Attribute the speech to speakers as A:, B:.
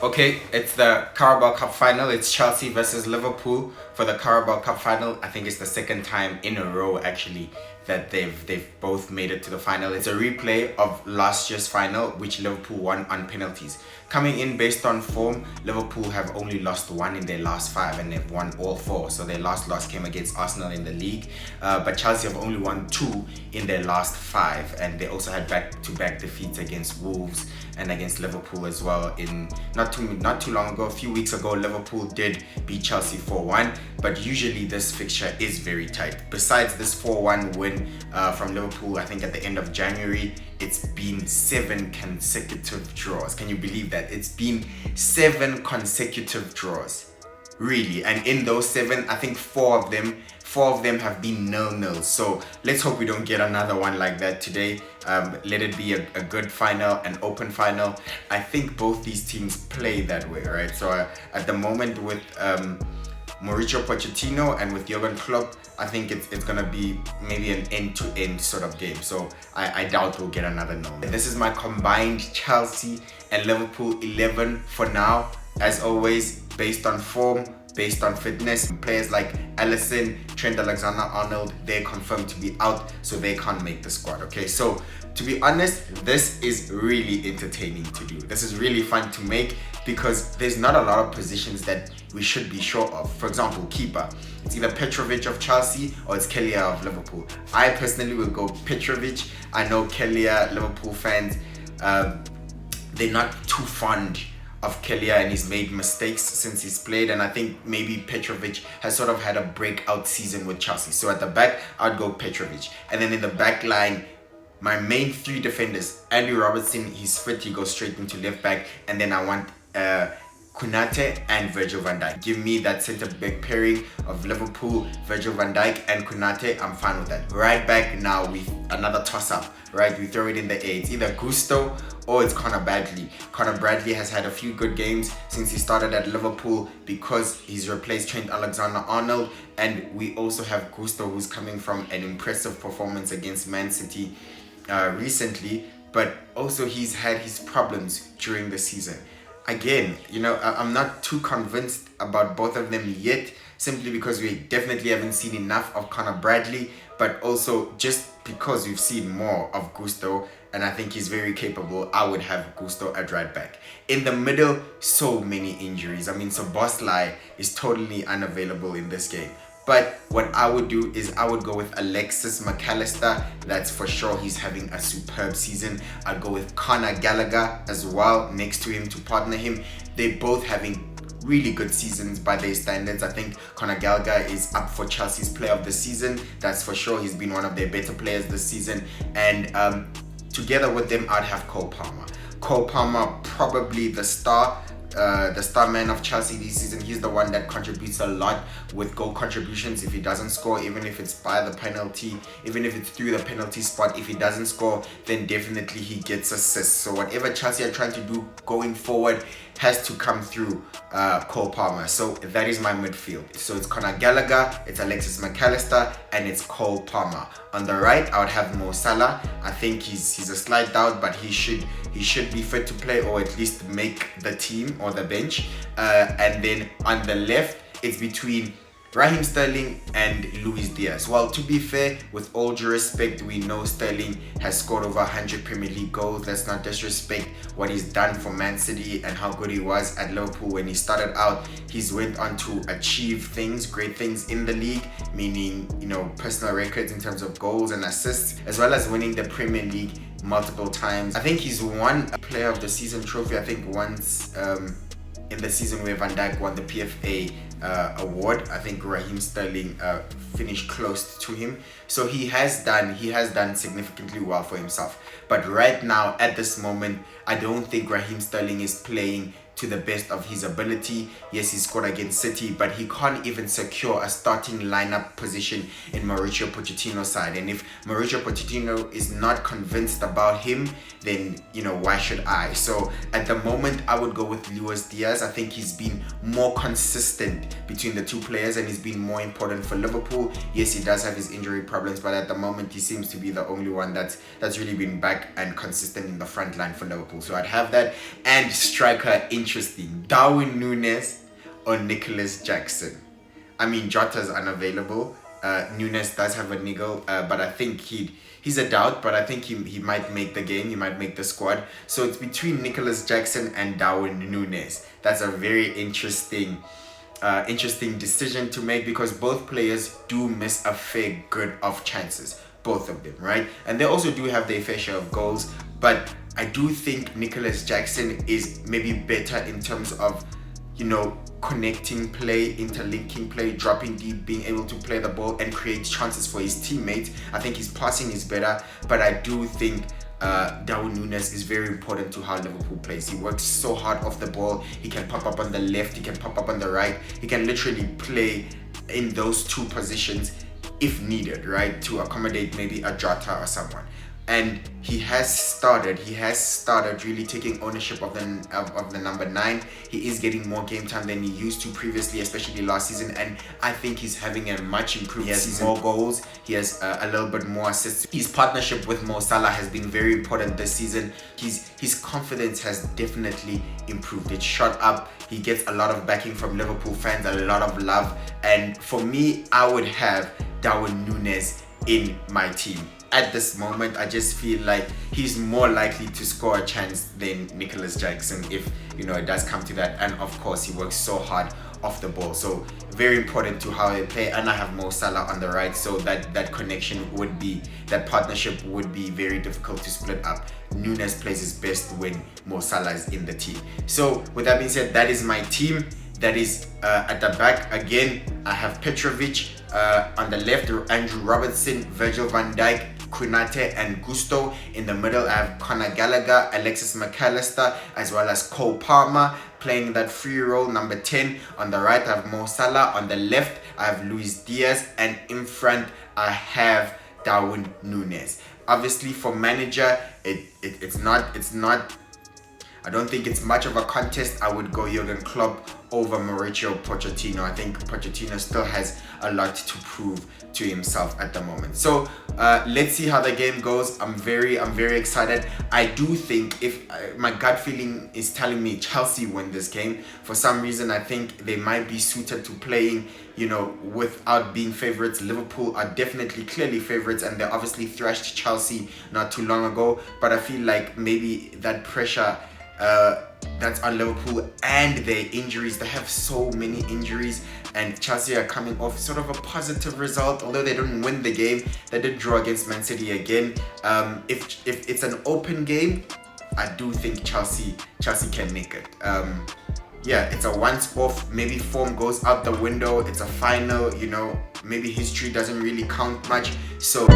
A: Okay, it's the Carabao Cup final. It's Chelsea versus Liverpool for the Carabao Cup final. I think it's the second time in a row actually that they've both made it to the final. It's a replay of last year's final, which Liverpool won on penalties. Coming in based on form, Liverpool have only lost one in their last five and they've won all four. So their last loss came against Arsenal in the league, but Chelsea have only won two in their last five, and they also had back-to-back defeats against Wolves and against Liverpool as well. In not too long ago, a few weeks ago, Liverpool did beat Chelsea 4-1, but usually this fixture is very tight. Besides this 4-1 win from Liverpool, I think at the end of January, it's been 7 consecutive draws. Can you believe that? It's been 7 consecutive draws, really. And in those 7, I think four of them have been 0-0. So let's hope we don't get another one like that today. Let it be a good final, an open final. I think both these teams play that way, right? So at the moment with Mauricio Pochettino and with Jurgen Klopp, I think it's gonna be maybe an end-to-end sort of game. So I doubt we'll get another no. This is my combined Chelsea and Liverpool 11 for now. As always, based on form, based on fitness. Players like Alisson, Trent Alexander-Arnold, they're confirmed to be out, so they can't make the squad. Okay, so to be honest, this is really entertaining to do. This is really fun to make because there's not a lot of positions that we should be sure of. For example, keeper. It's either Petrovic of Chelsea or it's Kelleher of Liverpool. I personally will go Petrovic. I know Kelleher, Liverpool fans, they're not too fond of Kelleher and he's made mistakes since he's played, and I think maybe Petrovic has sort of had a breakout season with Chelsea. So at the back, I'd go Petrovic. And then in the back line, my main 3 defenders, Andy Robertson, he's fit, he goes straight into left back, and then I want Konate and Virgil van Dijk. Give me that centre-back pairing of Liverpool, Virgil van Dijk and Konate. I'm fine with that. Right back now, with another toss-up, right? We throw it in the air. It's either Gusto or it's Connor Bradley. Connor Bradley has had a few good games since he started at Liverpool because he's replaced Trent Alexander-Arnold, and we also have Gusto, who's coming from an impressive performance against Man City recently, but also he's had his problems during the season. Again, I'm not too convinced about both of them yet, simply because we definitely haven't seen enough of Connor Bradley, but also just because we've seen more of Gusto, and I think he's very capable. I would have Gusto at right back. In the middle, so many injuries. I mean, Szoboszlai is totally unavailable in this game. But what I would do is I would go with Alexis McAllister. That's for sure. He's having a superb season. I'd go with Conor Gallagher as well next to him to partner him. They're both having really good seasons by their standards. I think Conor Gallagher is up for Chelsea's player of the season. That's for sure. He's been one of their better players this season. And together with them, I'd have Cole Palmer. Cole Palmer, probably the star man of Chelsea this season. He's the one that contributes a lot with goal contributions. If he doesn't score, even if it's by the penalty, even if it's through the penalty spot, if he doesn't score, then definitely he gets assists. So whatever Chelsea are trying to do going forward has to come through Cole Palmer. So that is my midfield. So it's Conor Gallagher, it's Alexis McAllister, and it's Cole Palmer. On the right, I would have Mo Salah. I think he's a slight doubt, but he should be fit to play, or at least make the team or the bench. And then on the left, it's between Raheem Sterling and Luis Diaz. Well, to be fair, with all due respect, we know Sterling has scored over 100 Premier League goals. Let's not disrespect what he's done for Man City and how good he was at Liverpool when he started out. He's went on to achieve great things in the league, meaning, personal records in terms of goals and assists, as well as winning the Premier League multiple times. I think he's won a Player of the Season trophy, I think once in the season where Van Dijk won the PFA award. I think Raheem Sterling finished close to him. So he has done significantly well for himself. But right now, at this moment, I don't think Raheem Sterling is playing to the best of his ability. Yes, he scored against City, but he can't even secure a starting lineup position in Mauricio Pochettino's side. And if Mauricio Pochettino is not convinced about him, then, why should I? So at the moment, I would go with Luis Diaz. I think he's been more consistent between the two players and he's been more important for Liverpool. Yes, he does have his injury problems, but at the moment, he seems to be the only one that's really been back and consistent in the front line for Liverpool. So I'd have that. And striker in interesting. Darwin Nunez or Nicholas Jackson. I mean, Jota's unavailable. Nunez does have a niggle, but I think he's a doubt, but I think he might make the game, he might make the squad. So it's between Nicholas Jackson and Darwin Nunez. That's a very interesting decision to make, because both players do miss a fair good of chances, both of them, right? And they also do have their fair share of goals, but I do think Nicholas Jackson is maybe better in terms of, you know, connecting play, interlinking play, dropping deep, being able to play the ball and create chances for his teammates. I think his passing is better, but I do think Darwin Nunez is very important to how Liverpool plays. He works so hard off the ball. He can pop up on the left, he can pop up on the right. He can literally play in those two positions if needed, right, to accommodate maybe a Jota or someone. And he has started really taking ownership of the number 9. He is getting more game time than he used to previously, especially last season, and I think he's having a much improved season. More goals, he has a little bit more assists. His partnership with Mo Salah has been very important this season. His confidence has definitely improved. It's shot up. He gets a lot of backing from Liverpool fans, a lot of love, and for me, I would have Darwin Nunez in my team. At this moment, I just feel like he's more likely to score a chance than Nicholas Jackson if, you know, it does come to that. And of course, he works so hard off the ball. So very important to how they play. And I have Mo Salah on the right, so that connection would be, that partnership would be very difficult to split up. Nunez plays his best when Mo Salah is in the team. So with that being said, that is my team. That is at the back. Again, I have Petrovic. On the left, Andrew Robertson, Virgil van Dijk, Kunate and Gusto. In the middle, I have Conor Gallagher, Alexis McAllister, as well as Cole Palmer playing that free role, number 10. On the right, I have Mo Salah. On the left, I have Luis Diaz. And in front, I have Darwin Nunez. Obviously, for manager, it's not. I don't think it's much of a contest. I would go Jurgen Klopp over Mauricio Pochettino. I think Pochettino still has a lot to prove to himself at the moment. So let's see how the game goes. I'm very excited. I do think, if my gut feeling is telling me Chelsea win this game, for some reason I think they might be suited to playing, you know, without being favorites. Liverpool are definitely clearly favorites, and they obviously thrashed Chelsea not too long ago, but I feel like maybe that pressure that's on Liverpool and their injuries. They have so many injuries, and Chelsea are coming off sort of a positive result. Although they didn't win the game, they did draw against Man City again. If it's an open game, I do think Chelsea can make it. Yeah, it's a once-off. Maybe form goes out the window. It's a final, you know. Maybe history doesn't really count much. So